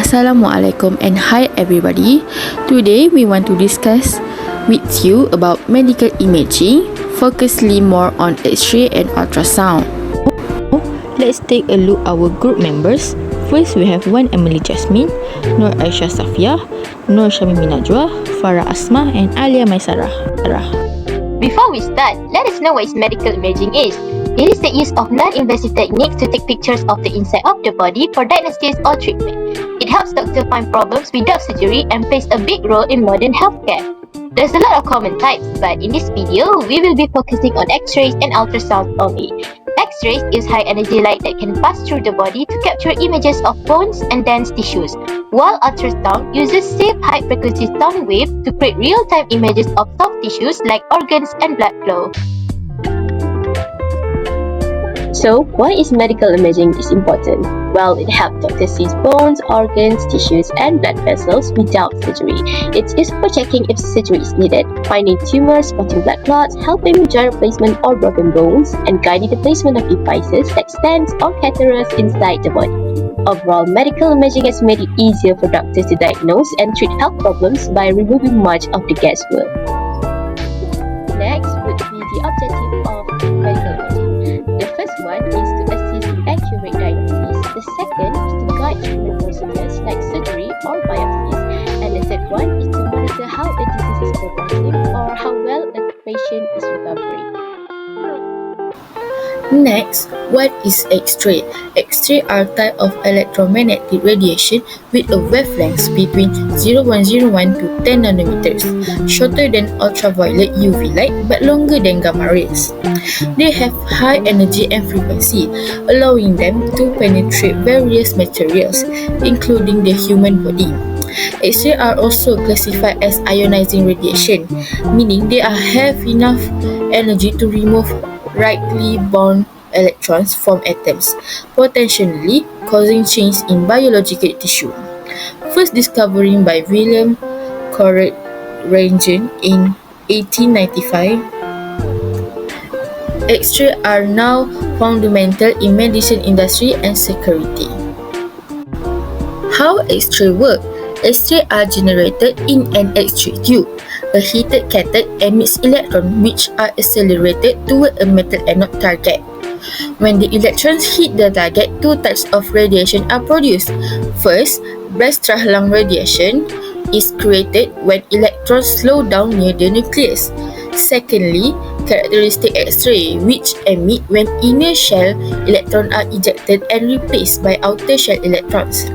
Assalamualaikum and hi everybody. Today we want to discuss with you about medical imaging, focusly more on X-ray and ultrasound. Let's take a look our group members. First we have one Emily Jasmine, Nur Aisyah SAFFIYA, Nur SYAMIMI NAJWA, FARAH ASMAH and ALYA MAISARAH. Before we start, let us know what medical imaging is. It is the use of non-invasive techniques to take pictures of the inside of the body for diagnosis or treatment. It helps doctors find problems without surgery and plays a big role in modern healthcare. There's a lot of common types, but in this video, we will be focusing on X-rays and ultrasound only. X-rays use high-energy light that can pass through the body to capture images of bones and dense tissues, while ultrasound uses safe high-frequency sound waves to create real-time images of soft tissues like organs and blood flow. So, why is medical imaging important? Well, it helps doctors see bones, organs, tissues, and blood vessels without surgery. It's used for checking if surgery is needed, finding tumors, spotting blood clots, helping with joint replacement or broken bones, and guiding the placement of devices like stents or catheters inside the body. Overall, medical imaging has made it easier for doctors to diagnose and treat health problems by removing much of the guesswork. Next would be the objective of medical imaging. The first one is to assist in accurate diagnosis. The second is to guide treatment procedures like surgery or biopsies. And the third one is to monitor how a disease is progressing or how well a patient is recovering. Next, what is X-ray? X-ray are type of electromagnetic radiation with a wavelength between 0101 to 10 nanometers, shorter than ultraviolet UV light but longer than gamma rays. They have high energy and frequency, allowing them to penetrate various materials, including the human body. X-ray are also classified as ionizing radiation, meaning they have enough energy to remove rightly bound electrons from atoms, potentially causing change in biological tissue. First discovered by William Corret Röntgen in 1895, X-ray are now fundamental in medicine industry and security. How X-ray work? X-ray are generated in an X-ray tube. A heated cathode emits electrons which are accelerated toward a metal anode target. When the electrons hit the target, two types of radiation are produced. First, Bragg-Strahlung radiation is created when electrons slow down near the nucleus. Secondly, characteristic X-ray, which emit when inner shell electrons are ejected and replaced by outer shell electrons.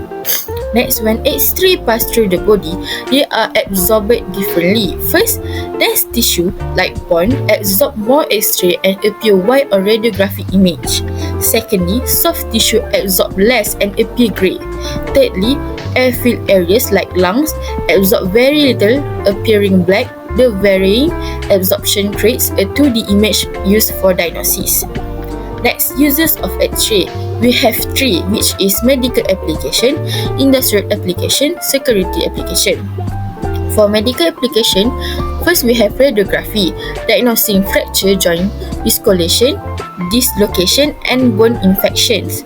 Next, when X-ray pass through the body, they are absorbed differently. First, dense tissue like bone absorb more X-ray and appear white on radiographic image. Secondly, soft tissue absorb less and appear grey. Thirdly, airfield areas like lungs absorb very little, appearing black. The varying absorption creates a 2D image used for diagnosis. Next, uses of X-ray. We have three, which is medical application, industrial application, security application. For medical application, first we have radiography, diagnosing fracture joint, dislocation, and bone infections.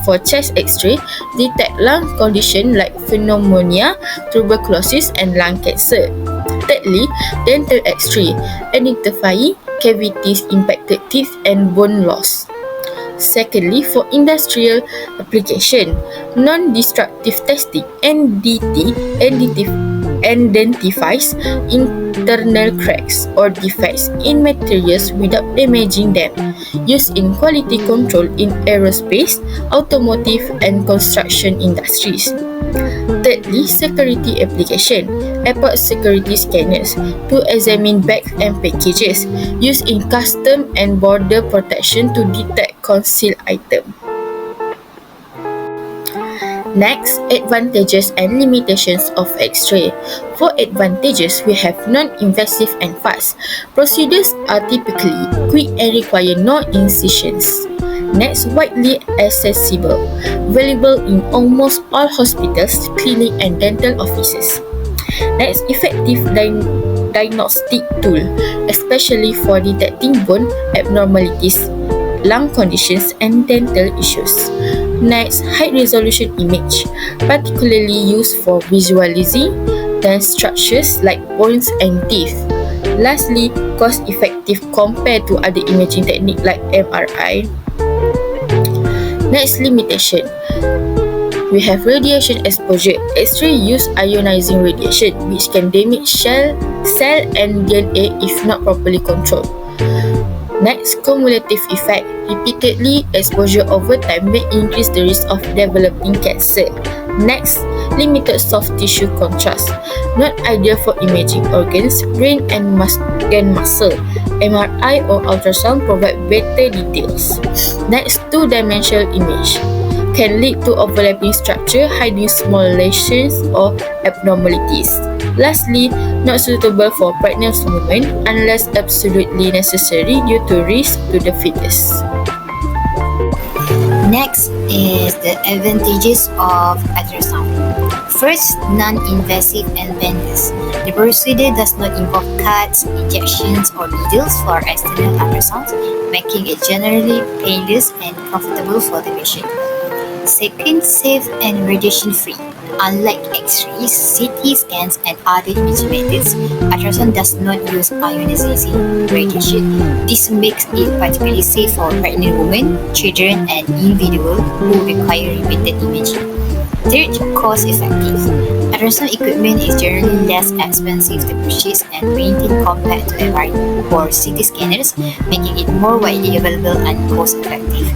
For chest X-ray, detect lung condition like pneumonia, tuberculosis, and lung cancer. Thirdly, dental X-ray, identifying cavities, impacted teeth, and bone loss. Secondly, for industrial application, non-destructive testing (NDT) identifies internal cracks or defects in materials without damaging them, used in quality control in aerospace, automotive, and construction industries. Thirdly, security application, airport security scanners to examine bags and packages, used in custom and border protection to detect concealed items. Next, advantages and limitations of X-ray. For advantages, we have non-invasive and fast. Procedures are typically quick and require no incisions. Next, widely accessible, available in almost all hospitals, clinics, and dental offices. Next, effective diagnostic tool, especially for detecting bone abnormalities, lung conditions, and dental issues. Next, high-resolution image, particularly used for visualizing dense structures like bones and teeth. Lastly, cost-effective compared to other imaging techniques like MRI. Next, limitation. We have radiation exposure. X-ray use ionizing radiation, which can damage cell and DNA if not properly controlled. Next, cumulative effect. Repeatedly exposure over time may increase the risk of developing cancer. Next, limited soft tissue contrast. Not ideal for imaging organs, brain and muscle. MRI or ultrasound provide better details. Next, two-dimensional image. Can lead to overlapping structure, hiding small lesions or abnormalities. Lastly, not suitable for pregnancy women unless absolutely necessary due to risk to the fetus. Next is the advantages of ultrasound. First, non-invasive and painless. The procedure does not involve cuts, injections, or needles for external ultrasound, making it generally painless and comfortable for the patient. Second, safe and radiation-free. Unlike X-rays, CT scans, and other imaging methods, ultrasound does not use ionizing radiation. This makes it particularly safe for pregnant women, children, and individuals who require repeated imaging. Third, cost-effective. Ultrasound equipment is generally less expensive to purchase and maintain compared to MRI or CT scanners, making it more widely available and cost-effective.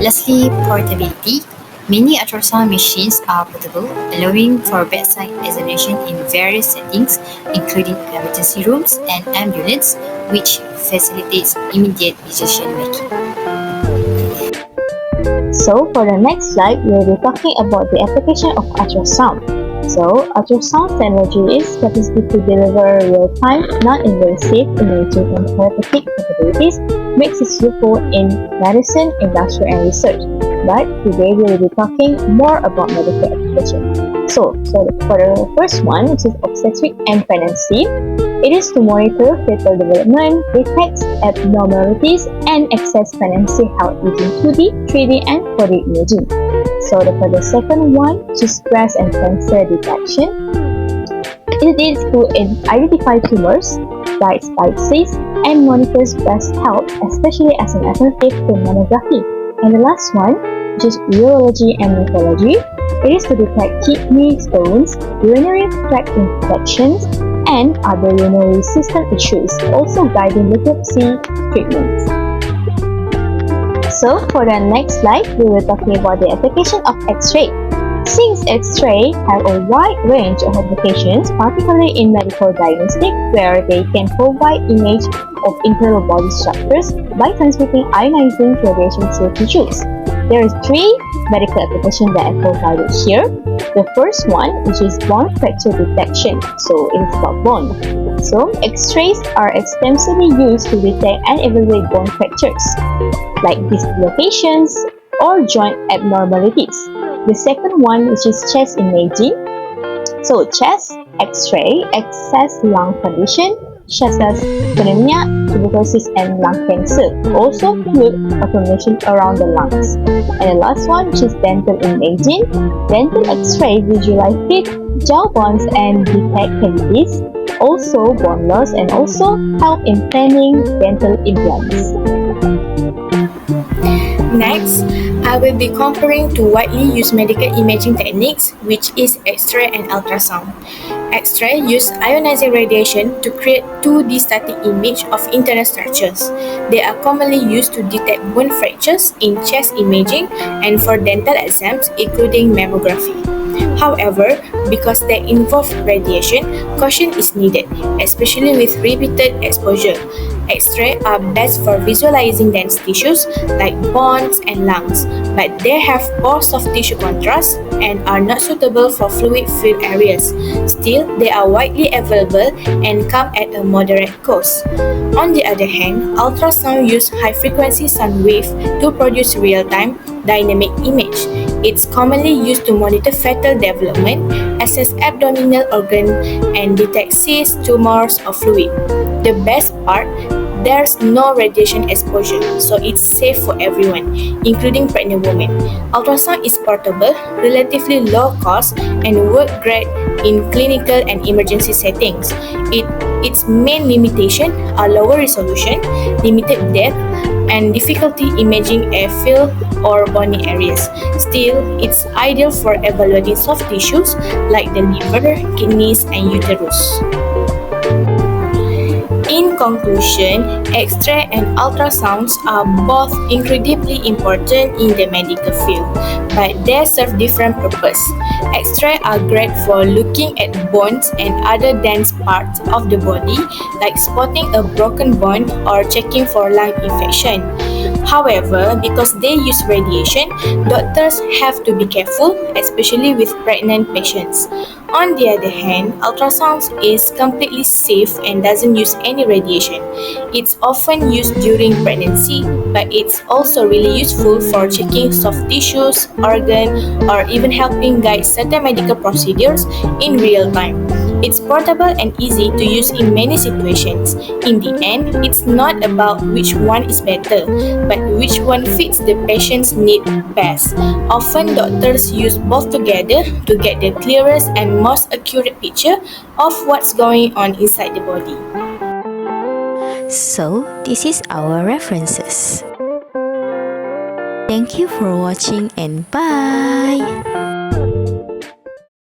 Lastly, portability. Many ultrasound machines are portable, allowing for bedside examination in various settings, including emergency rooms and ambulance, which facilitates immediate decision-making. So for the next slide, we will be talking about the application of ultrasound. So ultrasound technology is capacity to deliver real-time, non-invasive imaging and therapeutic capabilities, makes it useful in medicine, industry, and research. But today we will be talking more about medical application. So for the first one, which is obstetric and pregnancy, it is to monitor fetal development, detect abnormalities, and assess pregnancy health using 2D, 3D, and 4D imaging. So for the second one, which is breast and cancer detection, it is to identify tumors, guide biopsies, and monitors breast health, especially as an alternative to mammography. And the last one, which is urology and nephrology, it is to detect kidney stones, urinary tract infections, and other urinary system issues, also guiding leprosy treatments. So for the next slide, we will be talking about the application of X-ray. Since X-ray have a wide range of applications, particularly in medical diagnostics, where they can provide image of internal body structures by transmitting ionizing radiation to tissues. There are three medical applications that are provided here. The first one, which is bone fracture detection. So it is about bone. So X-rays are extensively used to detect and evaluate bone fractures, like dislocations or joint abnormalities. The second one, which is chest imaging. So chest X-ray assess lung condition, such as pneumonia, tuberculosis, and lung cancer. Also include inflammation around the lungs. And the last one, which is dental imaging. Dental X-ray visualize teeth, jawbones, and detect cavities. Also bone loss, and also help in planning dental implants. Next, I will be comparing two widely used medical imaging techniques, which is X-ray and ultrasound. X-ray use ionizing radiation to create 2D static image of internal structures. They are commonly used to detect bone fractures in chest imaging and for dental exams, including mammography. However, because they involve radiation, caution is needed, especially with repeated exposure. X-ray are best for visualizing dense tissues like bones and lungs, but they have poor soft tissue contrast and are not suitable for fluid-filled areas. Still, they are widely available and come at a moderate cost. On the other hand, ultrasound use high-frequency sound wave to produce real-time dynamic image. It's commonly used to monitor fetal development, assess abdominal organ, and detect cysts, tumors, or fluid. The best part, There's no radiation exposure, so it's safe for everyone, including pregnant women. Ultrasound is portable, relatively low cost, and work great in clinical and emergency settings. Its main limitation are lower resolution, limited depth, and difficulty imaging a field or bony areas. Still, it's ideal for evaluating soft tissues like the liver, kidneys, and uterus. In conclusion, X-ray and ultrasounds are both incredibly important in the medical field, but they serve different purposes. X-ray are great for looking at bones and other dense parts of the body, like spotting a broken bone or checking for lung infection. However, because they use radiation, doctors have to be careful, especially with pregnant patients. On the other hand, ultrasound is completely safe and doesn't use any radiation. It's often used during pregnancy, but it's also really useful for checking soft tissues, organs, or even helping guide certain medical procedures in real time. It's portable and easy to use in many situations. In the end, it's not about which one is better, but which one fits the patient's need best. Often, doctors use both together to get the clearest and most accurate picture of what's going on inside the body. So, this is our references. Thank you for watching and bye!